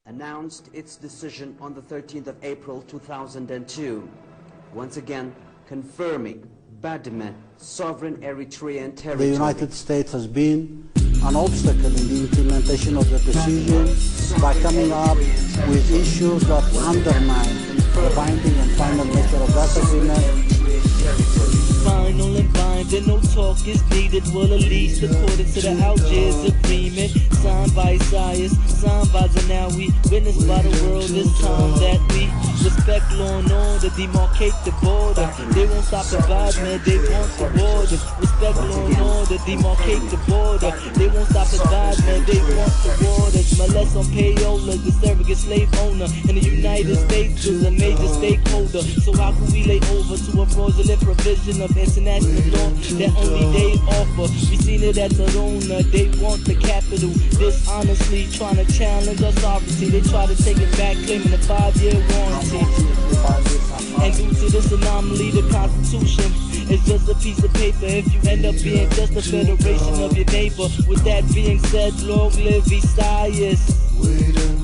announced its decision on the 13th of April 2002, once again confirming Badme sovereign Eritrean territory. The United States has been an obstacle in the implementation of the decision by coming up with issues that undermine the binding and final nature of that agreement. Final and binding, no talk is needed. Well, at least according to the Algiers agreement, signed by Isaias, signed by Zenawi, witnessed by the world. It's time that we respect law and order, demarcate the border. They won't stop the Badme, they want the border. Respect law and order, demarcate the border. They won't stop the Badme, they want the borders. Molest on payola, the surrogate slave owner, and the United States is a major stakeholder. So how can we lay over to a fraudulent provision of international law that only they offer? We seen it at Torona, they want the capital. Dishonestly trying to challenge our sovereignty. They try to take it back, claiming a 5-year warranty. And due to this anomaly, the Constitution is just a piece of paper if you end up being just a federation of your neighbor. With that being said, long live Isaias.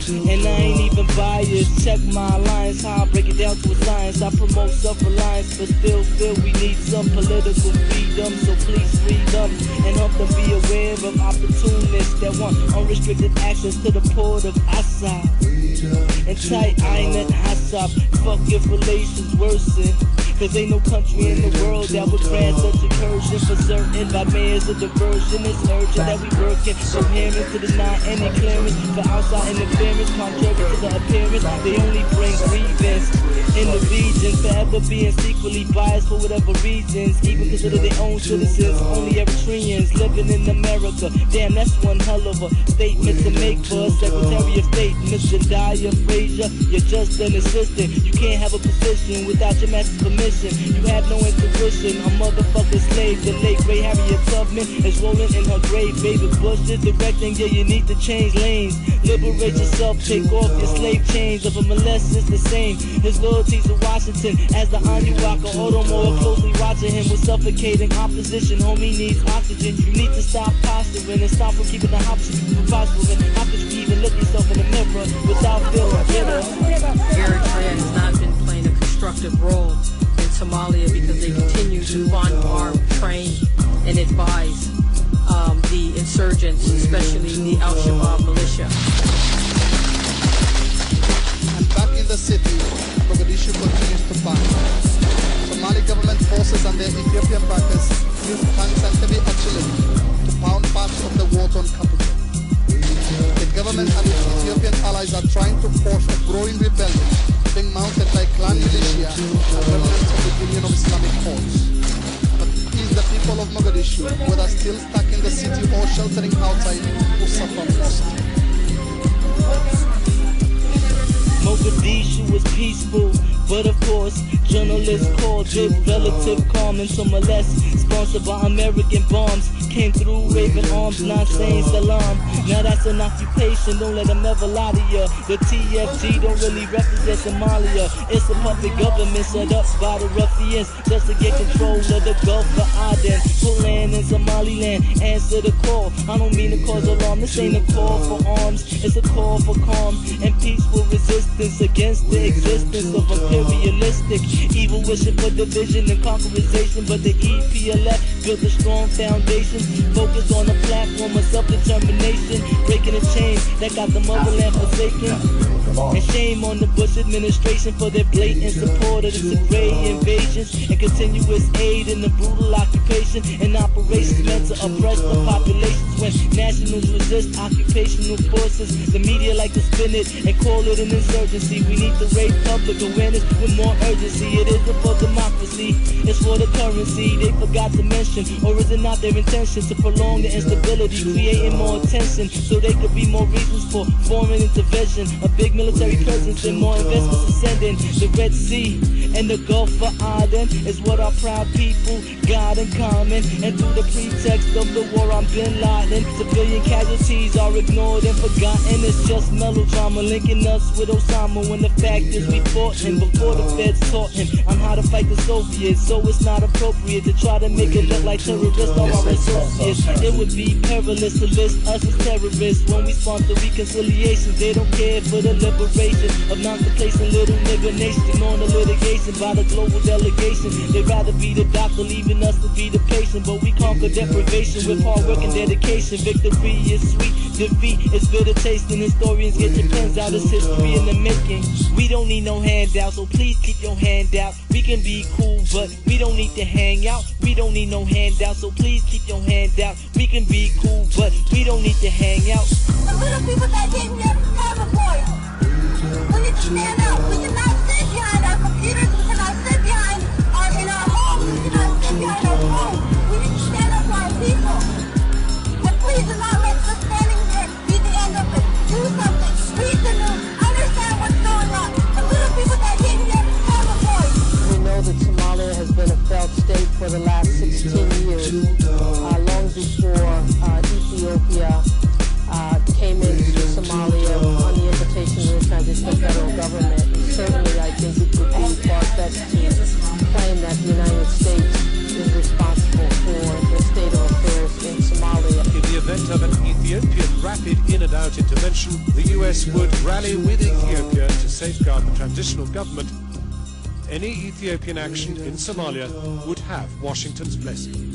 And I ain't even biased. Check my alliance, how I break it down to a science. I promote self-reliance, but still feel we need some political freedom. So please read them and help them be aware of opportunists that want unrestricted access to the port of Assad. And tight Einet Hassab, fuck if relations worsen. Cause ain't no country in the world that would grant such incursion. For certain, by mayors of diversion, it's urgent that we working coherent to deny any clearance for outside interference. Contrary to the appearance, they only bring grievance in the region, forever being secretly biased for whatever reasons. Even consider their own citizens only Eritreans living in America. Damn, that's one hell of a statement to make for a Secretary of State, Mr. Dyer Frazier. You're just an assistant. You can't have a position without your master's permission. You have no intuition, a motherfucking slave. The late great Harriet Tubman is rolling in her grave. Baby Bush is directing, yeah, you need to change lanes. Liberate yourself, take off your slave chains. Of a molest is the same. His loyalties to Washington as the Anuwaka. Although more closely watching him with suffocating opposition. Homie needs oxygen. You need to stop posturing and stop from keeping the options from prospering. How could you even look yourself in the mirror without feeling bitter? Eritrea has not been playing a constructive role in Somalia because they continue to fund, arm, train, and advise the insurgents, especially the Al-Shabaab militia. And back in the city, Mogadishu continues to fight. Somali government forces and their Ethiopian backers use tanks and heavy artillery to pound parts of the war-torn capital. The government and its Ethiopian allies are trying to force a growing rebellion being mounted by clan militia and remnants of the Union of Islamic Courts. But it is the people of Mogadishu, whether still stuck in the city or sheltering outside, who suffer most. Mogadishu was peaceful, but of course, journalists called it relative calm and some molest. Sponsored by American bombs, came through waving arms, not saying salam. Now that's an occupation, don't let them ever lie to ya. The TFG don't really represent Somalia. It's a puppet government set up by the ruffians just to get control of the Gulf of Aden. Put land in Somaliland, answer the call. I don't mean to cause alarm, this ain't a call for arms. It's a call for calm and peaceful resistance against the existence of imperialistic evil, wishing for division and conquerization. But the EPLF built a strong foundation, focused on a platform of self-determination, breaking a chain that got the motherland forsaken. And shame on the Bush administration for their blatant support of the Tigray invasions and continuous aid in the brutal occupation and operations meant to oppress the populations. When nationals resist occupational forces, the media like to spin it and call it an insurgency. We need to raise public awareness with more urgency. It isn't for democracy, it's for the currency. They forgot to mention, or is it not their intention to prolong the instability, creating more tension so they could be more reasons for foreign intervention? A big military presence and more investments ascending. The Red Sea and the Gulf of Aden is what our proud people got in common. And through the pretext of the war on Bin Laden, civilian casualties are ignored and forgotten. It's just melodrama linking us with Osama, when the fact is we fought him before the feds taught him on how to fight the Soviets. So it's not appropriate to try to make it look like terrorists are our associates. It would be perilous to list us as terrorists when we sponsor reconciliations. They don't care for the liberation of non-complacent little nigger nations, ignoring the litigation by the global delegation. They'd rather be the doctor, leaving us to be the patient. But we conquer deprivation with hard work and dedication. Victory is sweet, defeat is bitter taste, and historians get your pens out. It's history in the making. We don't need no handouts, so please keep your hand out. We can be cool, but we don't need to hang out. We don't need no handouts, so please keep your hand out. We can be cool, but we don't need to hang out. The little people that didn't yet have a voice. We need to stand up. We cannot sit behind our computers. We cannot sit behind in our homes. We cannot sit behind our phones. We need to stand up for our people. And please do not let us standing here be the end of it. Do something. Read the news. Understand what's going on. The little people that didn't yet have a voice. We know that Somalia has been a failed state for the last 16 years, long before Ethiopia came into Somalia on the invitation of the transitional federal government. And certainly I think it would be far-fetched to claim that the United States is responsible for the state of affairs in Somalia. In the event of an Ethiopian rapid in-and-out intervention, the US would rally with Ethiopia to safeguard the transitional government. Any Ethiopian action in Somalia would have Washington's blessing.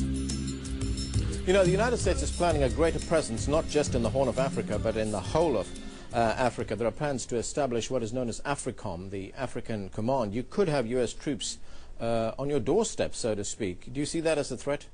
You know, the United States is planning a greater presence not just in the Horn of Africa, but in the whole of Africa. There are plans to establish what is known as AFRICOM, the African Command. You could have US troops on your doorstep, so to speak. Do you see that as a threat?